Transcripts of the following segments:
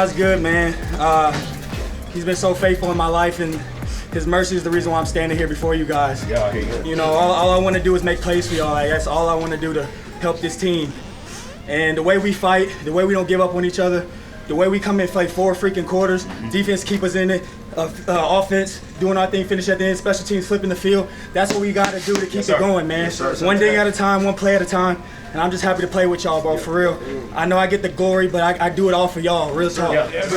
God's good, man. He's been so faithful in my life, and His mercy is the reason why I'm standing here before you guys. Yeah, I hear you. You know, all I want to do is make plays for y'all. Like, that's all I want to do to help this team. And the way we fight, the way we don't give up on each other, the way we come in and play 4 freaking quarters, defense keep us in it, offense doing our thing, finish at the end, special teams flipping the field. That's what we got to do to keep it going, man. Yes, sir. One day at a time, one play at a time. And I'm just happy to play with y'all, bro, for real. I know I get the glory, but I do it all for y'all, real talk. Yeah. Yes,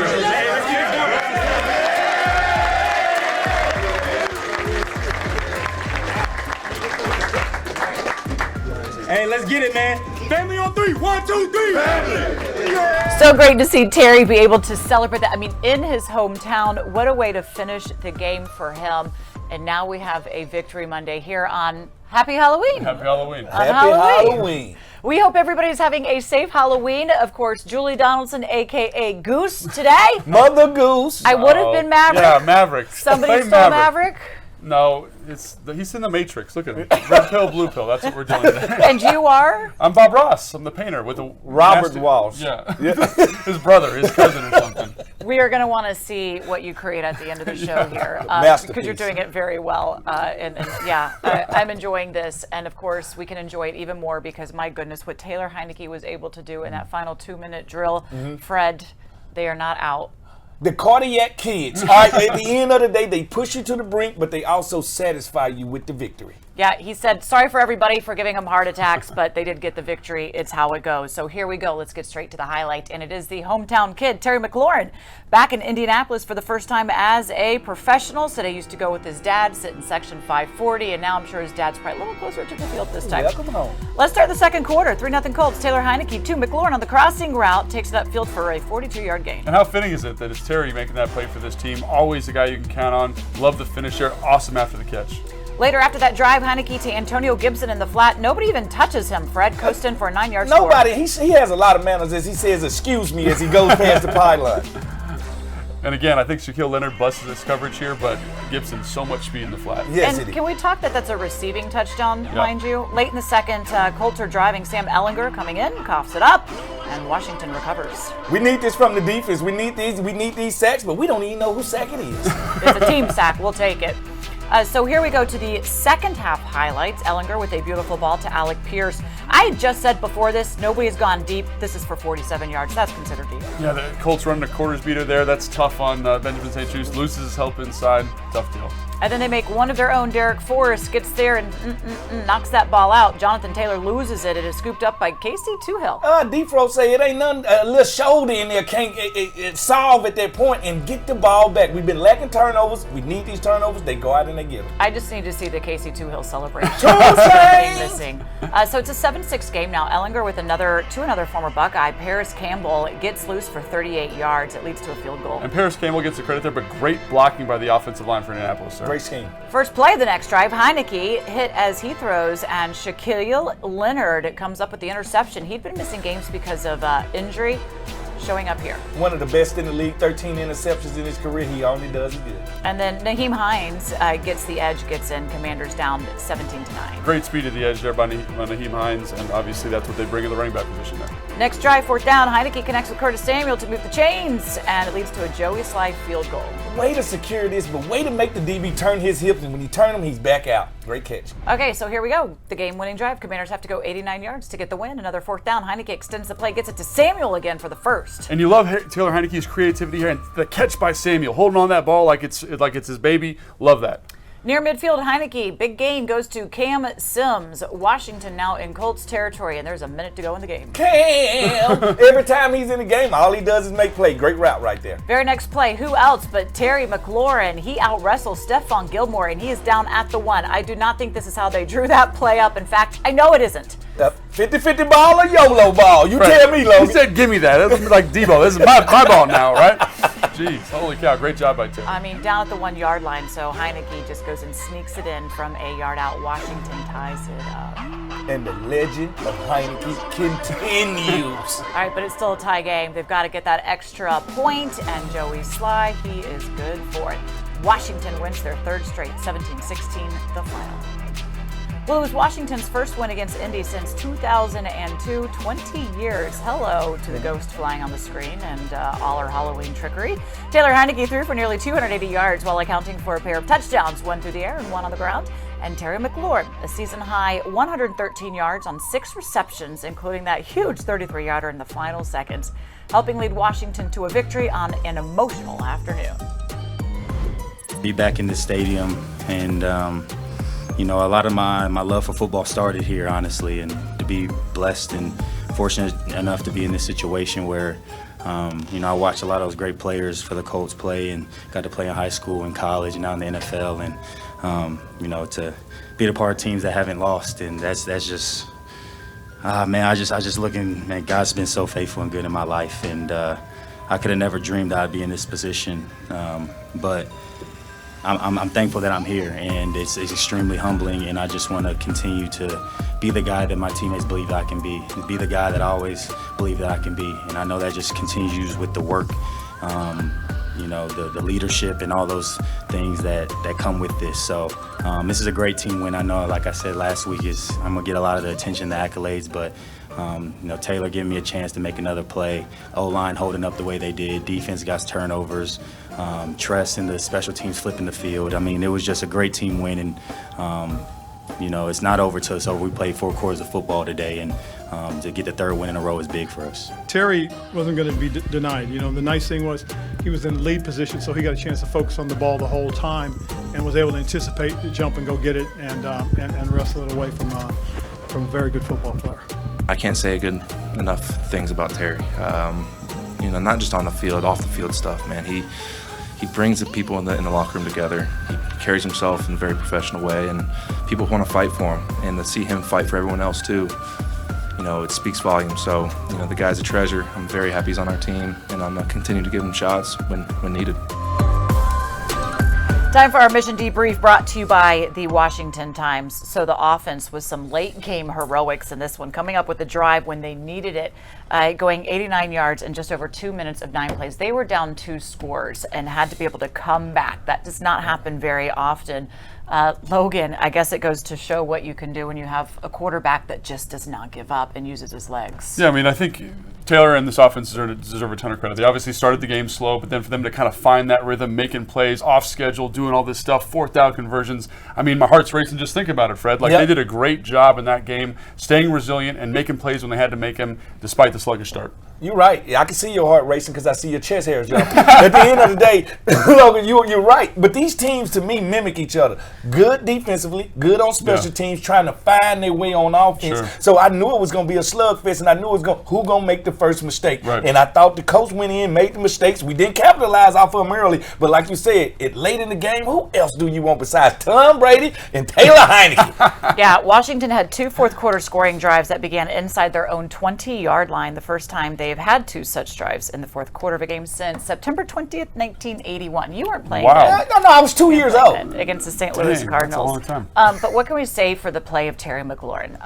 Hey, let's get it, man. Family on 3. 1, 2, 3. Family. Yeah. So great to see Terry be able to celebrate that. I mean, in his hometown, what a way to finish the game for him. And now we have a Victory Monday here on Happy Halloween. Happy Halloween. Happy Halloween. We hope everybody's having a safe Halloween. Of course, Julie Donaldson, a.k.a. Goose, today. Mother Goose. I would have been Maverick. Yeah, Maverick. Somebody stole Maverick. No, he's in the Matrix. Look at him. Red pill, blue pill. That's what we're doing today. And you are? I'm Bob Ross. I'm the painter with the Robert Walsh. Yeah. His brother, his cousin or something. We are going to want to see what you create at the end of the show here. Because you're doing it very well. I'm enjoying this. And of course, we can enjoy it even more because, my goodness, what Taylor Heinicke was able to do in that final 2-minute drill, Fred, they are not out. The cardiac kids. All right, at the end of the day, they push you to the brink, but they also satisfy you with the victory. Yeah, he said, sorry for everybody for giving him heart attacks, but they did get the victory. It's how it goes. So here we go. Let's get straight to the highlight. And it is the hometown kid, Terry McLaurin, back in Indianapolis for the first time as a professional. So they used to go with his dad, sit in section 540, and now I'm sure his dad's probably a little closer to the field this time. Welcome home. Let's start the second quarter. 3-0 Colts. Taylor Heinicke to McLaurin on the crossing route, takes it upfield for a 42-yard gain. And how fitting is it that it's Terry making that play for this team? Always a guy you can count on. Love the finisher. Awesome after the catch. Later after that drive, Heinicke to Antonio Gibson in the flat. Nobody even touches him. Fred coasting for a 9-yard score. Nobody. He has a lot of manners as he says, excuse me, as he goes past the pylon. And again, I think Shaquille Leonard busts his coverage here, but Gibson, so much speed in the flat. Yes, and can we talk that's a receiving touchdown, mind you? Late in the second, Colts are driving. Sam Ehlinger coming in, coughs it up, and Washington recovers. We need this from the defense. We need these sacks, but we don't even know whose sack it is. It's a team sack. We'll take it. So here we go to the second half highlights. Ehlinger with a beautiful ball to Alec Pierce. I had just said before this, nobody's gone deep. This is for 47 yards. That's considered deep. Yeah, the Colts running a quarters beater there. That's tough on Benjamin St. Juste. Loses his help inside. Tough deal. And then they make one of their own. Derek Forrest gets there and knocks that ball out. Jonathan Taylor loses it. It is scooped up by Casey Toohill. D-Fro say it ain't nothing. A little shoulder in there can't solve at that point and get the ball back. We've been lacking turnovers. We need these turnovers. They go out and they get them. I just need to see the Casey Toohill celebration. Tuesday! Missing. So it's a 7-6 game now. Ehlinger with another former Buckeye. Paris Campbell gets loose for 38 yards. It leads to a field goal. And Paris Campbell gets the credit there, but great blocking by the offensive line for Indianapolis. Great scheme. First play of the next drive, Heinicke hit as he throws, and Shaquille Leonard comes up with the interception. He'd been missing games because of injury. Showing up here. One of the best in the league, 13 interceptions in his career. He only does it good. And then Nyheim Hines gets the edge, gets in. Commanders down 17-9. Great speed at the edge there by Nyheim Hines, and obviously that's what they bring in the running back position there. Next drive, fourth down. Heinicke connects with Curtis Samuel to move the chains, and it leads to a Joey Slye field goal. Way to secure this, but way to make the DB turn his hips, and when he turn him, he's back out. Great catch. Okay, so here we go. The game-winning drive. Commanders have to go 89 yards to get the win. Another fourth down. Heinicke extends the play, gets it to Samuel again for the first. And you love Taylor Heinicke's creativity here, and the catch by Samuel, holding on that ball like it's his baby. Love that. Near midfield, Heinicke, big gain goes to Cam Sims. Washington now in Colts territory, and there's a minute to go in the game. Cam! Every time he's in the game, all he does is make play. Great route right there. Very next play, who else but Terry McLaurin. He out-wrestles Stephon Gilmore, and he is down at the 1. I do not think this is how they drew that play up. In fact, I know it isn't. 50-50 ball or YOLO ball? You tell me, Logan. He said, give me that. That's like Debo. This is my ball now, right? Jeez, holy cow. Great job by Terry. I mean, down at the 1-yard line, so Heinicke just goes and sneaks it in from a yard out. Washington ties it up. And the legend of Heinicke continues. All right, but it's still a tie game. They've got to get that extra point, and Joey Slye, he is good for it. Washington wins their third straight, 17-16, the final. Well, it was Washington's first win against Indy since 2002, 20 years. Hello to the ghost flying on the screen and all our Halloween trickery. Taylor Heinicke threw for nearly 280 yards while accounting for a pair of touchdowns, one through the air and one on the ground. And Terry McLaurin, a season-high 113 yards on 6 receptions, including that huge 33-yarder in the final seconds, helping lead Washington to a victory on an emotional afternoon. Be back in the stadium, and a lot of my love for football started here, honestly, and to be blessed and fortunate enough to be in this situation where I watched a lot of those great players for the Colts play and got to play in high school and college and now in the NFL, and to be a part of teams that haven't lost, and that's just I just looking, man, God's been so faithful and good in my life, and I could have never dreamed I'd be in this position, but I'm thankful that I'm here, and it's extremely humbling, and I just want to continue to be the guy that my teammates believe that I can be the guy that I always believe that I can be, and I know that just continues with the work, the leadership and all those things that come with this. So this is a great team win. I know, like I said last week, I'm going to get a lot of the attention, the accolades, but Taylor giving me a chance to make another play, O-line holding up the way they did, defense got turnovers, Tress and the special teams flipping the field. I mean, it was just a great team win, and it's not over till it's over. We played 4 quarters of football today, and to get the 3rd win in a row is big for us. Terry wasn't going to be denied. The nice thing was he was in lead position, so he got a chance to focus on the ball the whole time and was able to anticipate the jump and go get it and wrestle it away from a very good football player. I can't say good enough things about Terry. Not just on the field, off the field stuff, man. He brings the people in the locker room together. He carries himself in a very professional way, and people want to fight for him. And to see him fight for everyone else too, it speaks volumes. So, the guy's a treasure. I'm very happy he's on our team, and I'm going to continue to give him shots when needed. Time for our mission debrief, brought to you by the Washington Times. So the offense was some late game heroics in this one, coming up with the drive when they needed it, going 89 yards in just over 2 minutes of 9 plays. They were down 2 scores and had to be able to come back. That does not happen very often. Logan, I guess it goes to show what you can do when you have a quarterback that just does not give up and uses his legs. Yeah, I mean, I think Taylor and this offense deserve a ton of credit. They obviously started the game slow, but then for them to kind of find that rhythm, making plays, off schedule, doing all this stuff, 4th down conversions. I mean, my heart's racing just thinking about it, Fred. They did a great job in that game, staying resilient and making plays when they had to make them, despite the sluggish start. You're right. I can see your heart racing because I see your chest hairs jumping. At the end of the day, Logan, you're right. But these teams, to me, mimic each other. Good defensively, good on special teams, trying to find their way on offense. Sure. So I knew it was going to be a slugfest, and I knew it was who going to make the first mistake. Right. And I thought the coach went in, made the mistakes. We didn't capitalize off of them early. But like you said, late in the game, who else do you want besides Tom Brady and Taylor Heinicke? Yeah, Washington had 2 fourth-quarter scoring drives that began inside their own 20-yard line, the first time they've had 2 such drives in the 4th quarter of a game since September 20th, 1981. You weren't playing Wow. No, I was 2 years old. Against the St. Louis Cardinals. That's a long time. But what can we say for the play of Terry McLaurin?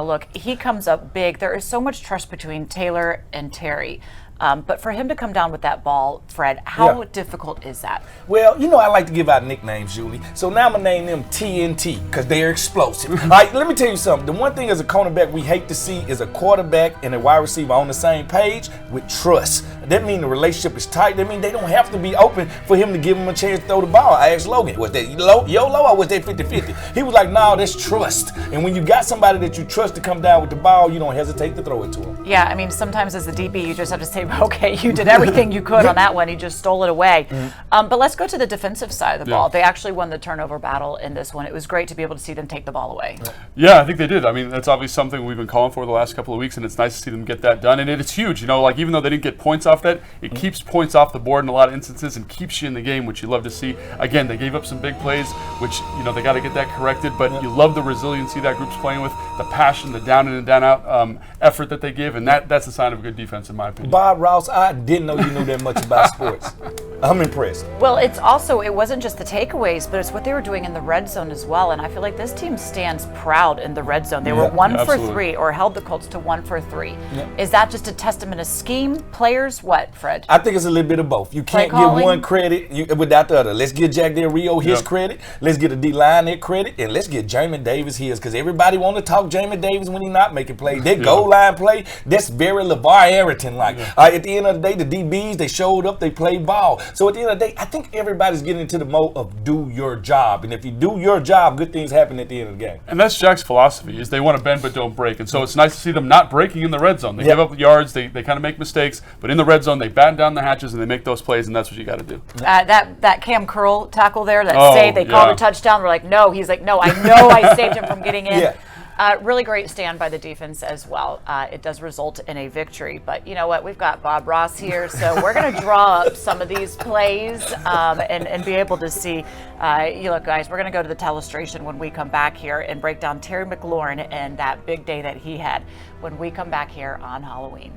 Look, he comes up big. There is so much trust between Taylor and Terry. But for him to come down with that ball, Fred, how difficult is that? Well, I like to give out nicknames, Julie. So now I'm going to name them TNT because they're explosive. All right, let me tell you something. The one thing as a cornerback we hate to see is a quarterback and a wide receiver on the same page with trust. That means the relationship is tight. That means they don't have to be open for him to give him a chance to throw the ball. I asked Logan, was that YOLO or was that 50-50? He was like, no, that's trust. And when you got somebody that you trust to come down with the ball, you don't hesitate to throw it to him. Yeah, I mean, sometimes as the DB, you just have to say, okay, you did everything you could on that one. You just stole it away. But let's go to the defensive side of the ball. They actually won the turnover battle in this one. It was great to be able to see them take the ball away. Yeah, I think they did. I mean, that's obviously something we've been calling for the last couple of weeks, and it's nice to see them get that done. And it's huge. Even though they didn't get points off that, it keeps points off the board in a lot of instances and keeps you in the game, which you love to see. Again, they gave up some big plays, which, they got to get that corrected. But you love the resiliency that group's playing with, the passion, the down in and down out effort that they give, and that's a sign of a good defense, in my opinion. Bob, Bob Ross, I didn't know you knew that much about sports. I'm impressed. Well, it wasn't just the takeaways, but it's what they were doing in the red zone as well. And I feel like this team stands proud in the red zone. They were 1 for 3, or held the Colts to 1 for 3. Is that just a testament of scheme, players? What, Fred? I think it's a little bit of both. You can't give one credit without the other. Let's give Jack Del Rio his credit. Let's get a D-line their credit. And let's get Jamin Davis his, because everybody want to talk Jamin Davis when he's not making plays. That goal line play, that's very LeVar Arrington-like. At the end of the day, the DBs, they showed up, they played ball. So at the end of the day, I think everybody's getting into the mode of do your job. And if you do your job, good things happen at the end of the game. And that's Jack's philosophy, is they want to bend but don't break. And so it's nice to see them not breaking in the red zone. They give up yards, they kind of make mistakes, but in the red zone, they batten down the hatches and they make those plays, and that's what you got to do. That Cam Curl tackle there, that save, they called a touchdown. We're like, no. He's like, no, I know I saved him from getting in. Really great stand by the defense as well. It does result in a victory. But you know what? We've got Bob Ross here, so we're going to draw up some of these plays and be able to see. Look, guys, we're going to go to the telestration when we come back here and break down Terry McLaurin and that big day that he had when we come back here on Halloween.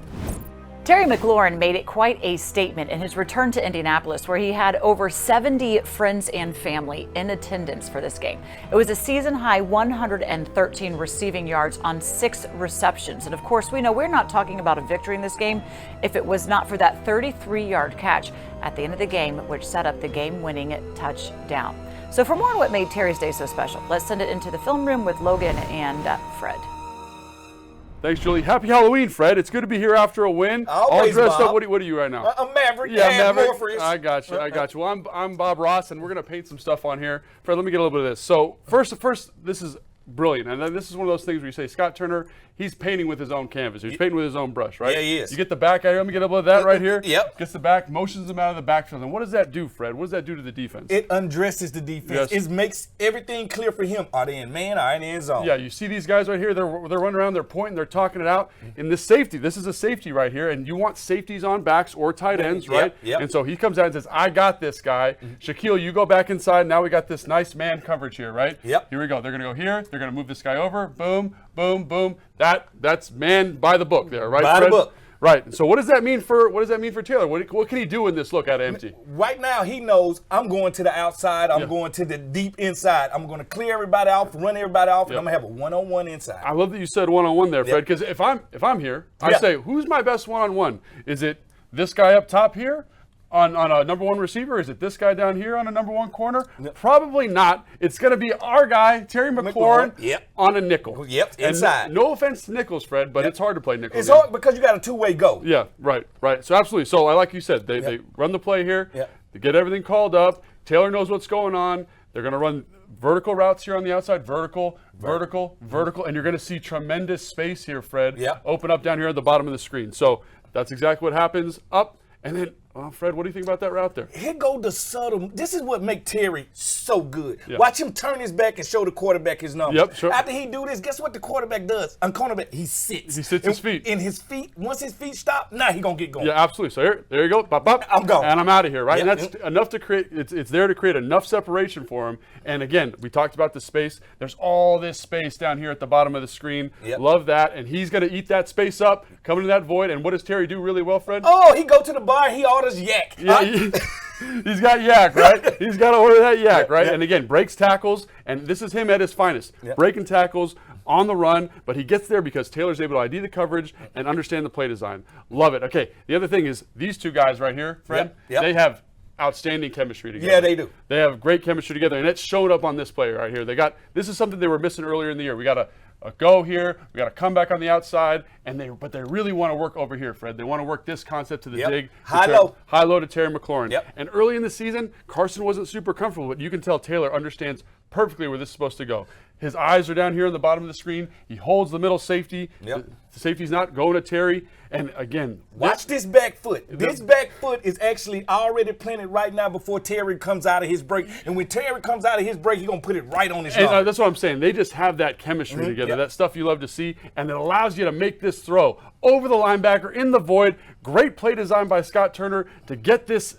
Terry McLaurin made it quite a statement in his return to Indianapolis, where he had over 70 friends and family in attendance for this game. It was a season-high 113 receiving yards on 6 receptions. And of course, we know we're not talking about a victory in this game if it was not for that 33-yard catch at the end of the game, which set up the game-winning touchdown. So for more on what made Terry's day so special, let's send it into the film room with Logan and Fred. Thanks, Julie. Happy Halloween, Fred. It's good to be here after a win. Always, all dressed Bob. up. What are you right now? A Maverick. Yeah, Maverick. More I got you. Well, I'm Bob Ross, and we're going to paint some stuff on here. Fred, let me get a little bit of this. So first, this is brilliant. And then this is one of those things where you say, Scott Turner, he's painting with his own canvas. He's painting with his own brush, right? Yeah, he is. You get the back out here. Let me get a little bit of that right here. Yep. Gets the back, motions them out of the backfield. And what does that do, Fred? What does that do to the defense? It undresses the defense. Yes. It makes everything clear for him. Are they in man? Are they in zone? Yeah, you see these guys right here. They're running around. They're pointing. They're talking it out. In this safety, this is a safety right here. And you want safeties on backs or tight ends, right? Yep. And so he comes out and says, I got this guy. Shaquille, you go back inside. Now we got this nice man coverage here, right? Yep. Here we go. They're going to go here. They're going to move this guy over. Boom, boom, boom. That's man by the book there, right? By the book. Right. So what does that mean for Taylor? What can he do in this look out of empty? Right now, he knows I'm going to the outside. I'm going to the deep inside. I'm going to clear everybody off, run everybody off, and I'm going to have a one-on-one inside. I love that you said one-on-one there, Fred, because if I'm here, I say, who's my best one-on-one? Is it this guy up top here on a number 1 receiver? Is it this guy down here on a number 1 corner? Probably not. It's going to be our guy, Terry McLaurin, on a nickel. Inside. And no offense to nickels, Fred, but it's hard to play nickel. It's hard because you got a two-way go. Yeah, right. So absolutely. So like you said, they run the play here. They get everything called up. Taylor knows what's going on. They're going to run vertical routes here on the outside, vertical, and you're going to see tremendous space here, Fred, open up down here at the bottom of the screen. So that's exactly what happens. Up, and then, Fred, what do you think about that route there? Here go the subtle. This is what makes Terry so good. Watch him turn his back and show the quarterback his numbers. After he do this, guess what the quarterback does? Cornerback, he sits. He sits his feet. In his feet, once his feet stop, now he going to get going. Yeah, absolutely. So there you go. Bop, bop. I'm gone. And I'm out of here, right? And that's enough to create, it's there to create enough separation for him. And again, we talked about the space. There's all this space down here at the bottom of the screen. Love that. And he's going to eat that space up, come into that void. And what does Terry do really well, Fred? Oh, he go to the bar, he orders yak. He's got yak, right? He's got to order that yak, right? And again, breaks tackles, and this is him at his finest. Breaking tackles on the run, but he gets there because Taylor's able to ID the coverage and understand the play design. Love it. Okay, the other thing is these two guys right here, Fred, they have outstanding chemistry together. Yeah, they do. They have great chemistry together, and it's showed up on this play right here. This is something they were missing earlier in the year. We got a go here, we got to come back on the outside, but they really want to work over here, Fred. They want to work this concept to the dig. High low to Terry McLaurin. And early in the season, Carson wasn't super comfortable, but you can tell Taylor understands perfectly where this is supposed to go. His eyes are down here on the bottom of the screen. He holds the middle safety. The safety's not going to Terry. And again, watch this back foot. This back foot is actually already planted right now before Terry comes out of his break. And when Terry comes out of his break, he's going to put it right on his nose. That's what I'm saying. They just have that chemistry together, that stuff you love to see. And it allows you to make this throw over the linebacker in the void. Great play design by Scott Turner to get this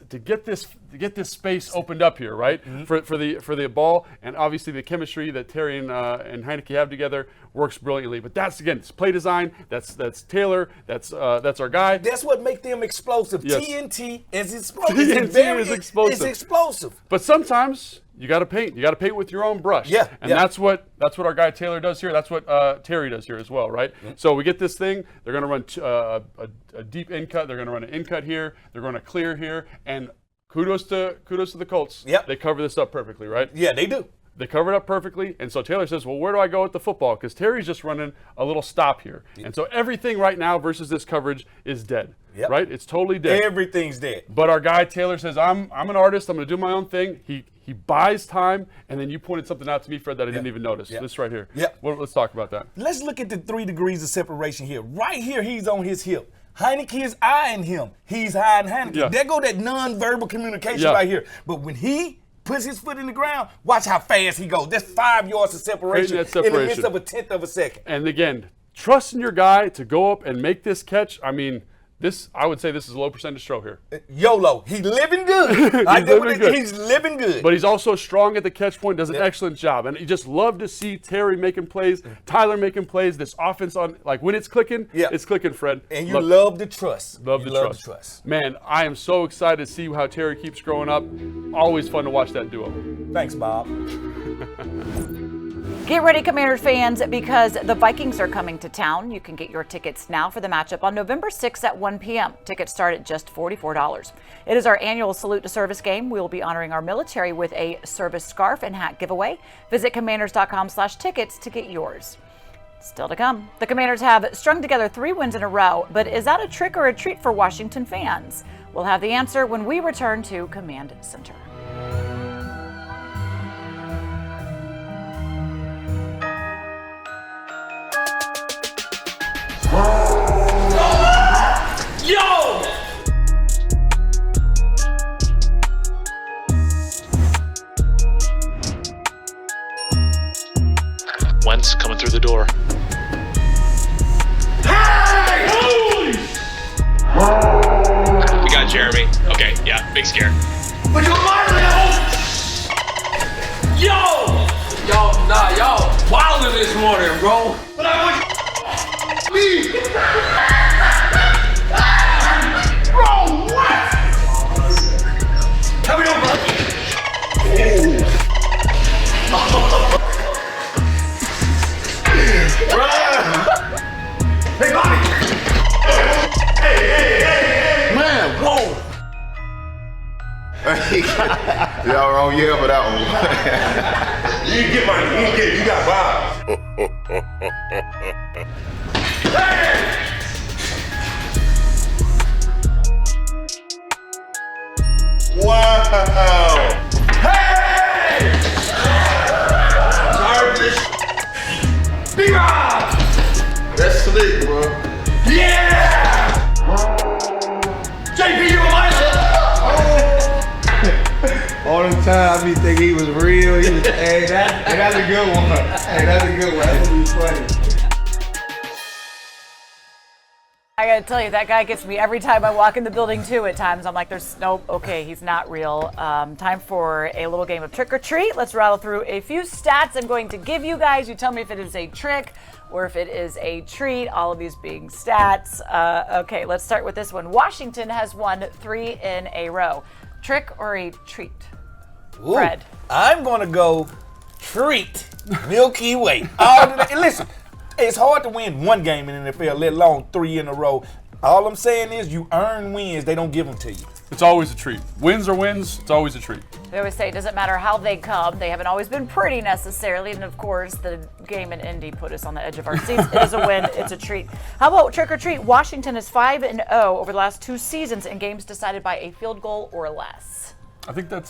space opened up here, right? For the ball, and obviously the chemistry that Terry and Heinicke have together works brilliantly. But that's, again, it's play design. That's Taylor. That's our guy. That's what makes them explosive. Yes. TNT is explosive. TNT is explosive. It's explosive. But sometimes you got to paint. You got to paint with your own brush. Yeah. And that's what our guy Taylor does here. That's what Terry does here as well, right? So we get this thing. They're going to run a deep in cut. They're going to run an in cut here. They're going to clear here. And kudos to the Colts. Yep. They cover this up perfectly, right? Yeah, they do. They cover it up perfectly. And so Taylor says, well, where do I go with the football? Because Terry's just running a little stop here. And so everything right now versus this coverage is dead. Yep. Right? It's totally dead. Everything's dead. But our guy Taylor says, I'm an artist. I'm going to do my own thing. He buys time, and then you pointed something out to me, Fred, that I didn't even notice. This right here. Yeah. Let's talk about that. Let's look at the 3 degrees of separation here. Right here, he's on his hip. Heinicke is eyeing him. He's eyeing Heinicke. Yeah. There go that nonverbal communication Yeah. right here. But when he puts his foot in the ground, watch how fast he goes. That's 5 yards of separation, Creating that separation. in the midst of a tenth of a second. And again, trusting your guy to go up and make this catch. I mean, I would say this is a low percentage throw here. YOLO. He's living good. He's living good. But he's also strong at the catch point, does an excellent job. And you just love to see Terry making plays, Tyler making plays, this offense on, like when it's clicking, it's clicking, Fred. And you love the trust. Love the trust. Man, I am so excited to see how Terry keeps growing up. Always fun to watch that duo. Thanks, Bob. Get ready, Commanders fans, because the Vikings are coming to town. You can get your tickets now for the matchup on November 6th at 1 p.m. Tickets start at just $44. It is our annual Salute to Service game. We will be honoring our military with a service scarf and hat giveaway. Visit commanders.com/tickets to get yours. Still to come. The Commanders have strung together 3 wins in a row, but is that a trick or a treat for Washington fans? We'll have the answer when we return to Command Center. Yo! Wentz coming through the door. Hey! We got Jeremy. Okay, yeah, big scare. But you're Yo! Y'all wilder this morning, bro. But I want me. Bro, what? Tell me no, bro. Hey, Bobby. Hey. Man, whoa. Y'all wrong yeah for that one. You got Bob. Hey! Wow. Hey! Sorry for this. B-Rob! That's slick, bro. Yeah! JP, you alive? All the time I be thinking he was real. Hey, that's a good one. Hey, that's a good one. That's gonna be funny. I gotta tell you, that guy gets me every time I walk in the building too. At times I'm like, okay, he's not real. Time for a little game of trick or treat. Let's rattle through a few stats I'm going to give you guys. You tell me if it is a trick or if it is a treat, all of these being stats. Okay, let's start with this one. Washington has won 3 in a row. Trick or a treat? Ooh, Fred. I'm going to go treat. Milky Way. Listen, it's hard to win 1 game in the NFL, let alone 3 in a row. All I'm saying is you earn wins. They don't give them to you. It's always a treat. Wins are wins. It's always a treat. They always say it doesn't matter how they come. They haven't always been pretty necessarily. And of course, the game in Indy put us on the edge of our seats. It is a win. It's a treat. How about trick or treat? Washington is 5-0 over the last 2 seasons in games decided by a field goal or less. I think that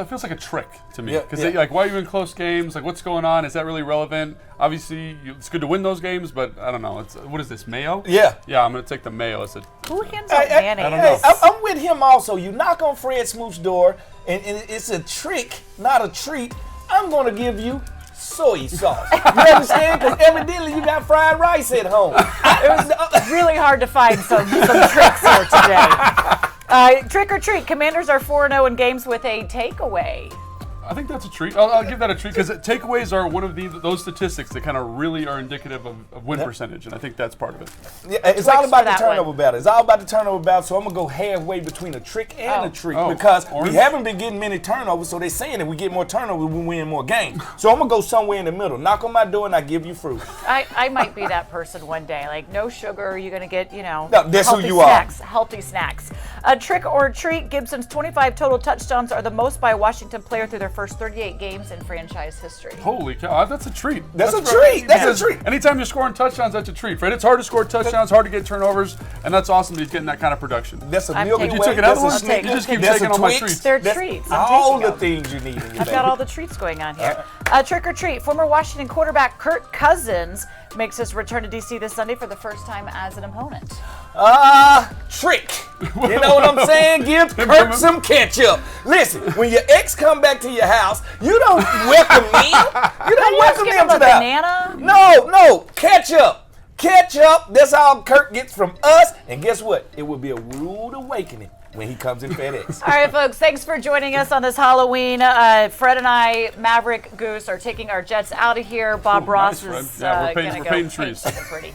feels like a trick to me. Because like, why are you in close games? Like, what's going on? Is that really relevant? Obviously, it's good to win those games, but I don't know. What is this, mayo? Yeah. Yeah, I'm going to take the mayo. Who hands out mayonnaise? I don't know. I'm with him also. You knock on Fred Smoot's door, and it's a trick, not a treat. I'm going to give you soy sauce. You understand? Because evidently you got fried rice at home. It was really hard to find some tricks here today. Trick or treat. Commanders are 4-0 in games with a takeaway. I think that's a treat. I'll give that a treat because takeaways are one of those statistics that kind of really are indicative of win percentage, and I think that's part of it. Yeah, it's all about the turnover battle. It's all about the turnover battle, so I'm going to go halfway between a trick and a treat because we haven't been getting many turnovers, so they're saying if we get more turnovers, we win more games. So I'm going to go somewhere in the middle. Knock on my door and I give you fruit. I might be that person one day. Like, no sugar, you're going to get, no, that's who you are. Healthy snacks. A trick or treat, Gibson's 25 total touchdowns are the most by a Washington player through their first 38 games in franchise history. Holy cow, that's a treat. That's a treat. That's a treat. Anytime you're scoring touchdowns, that's a treat, Fred. It's hard to score touchdowns, hard to get turnovers, and that's awesome that he's getting that kind of production. That's a Milky Way. You took it out of That's one? You just keep taking all my treats. They're treats. All the things you need in your I've got all the treats going on here. Trick or treat, former Washington quarterback Kirk Cousins makes his return to D.C. this Sunday for the first time as an opponent. Trick. You know what I'm saying? Give Kirk some ketchup. Listen, when your ex come back to your house, you don't welcome them. You don't welcome them to the banana? No, ketchup. Ketchup, that's all Kirk gets from us. And guess what? It will be a rude awakening when he comes in FedEx. All right, folks, thanks for joining us on this Halloween. Fred and I, Maverick, Goose, are taking our jets out of here. Bob Ross is we're going to go painting trees. paint something pretty.